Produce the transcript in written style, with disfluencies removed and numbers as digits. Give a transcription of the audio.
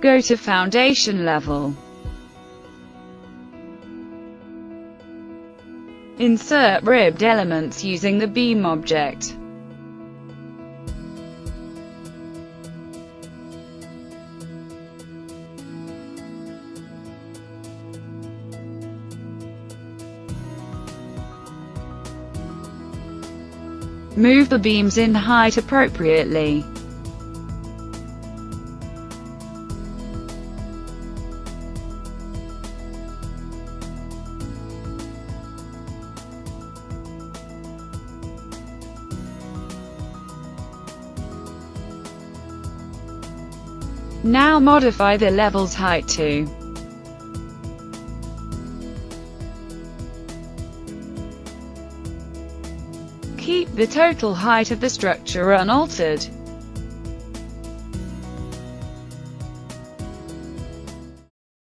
Go to foundation level. Insert ribbed elements using the beam object. Move the beams in height appropriately. Now modify the level's height to keep the total height of the structure unaltered.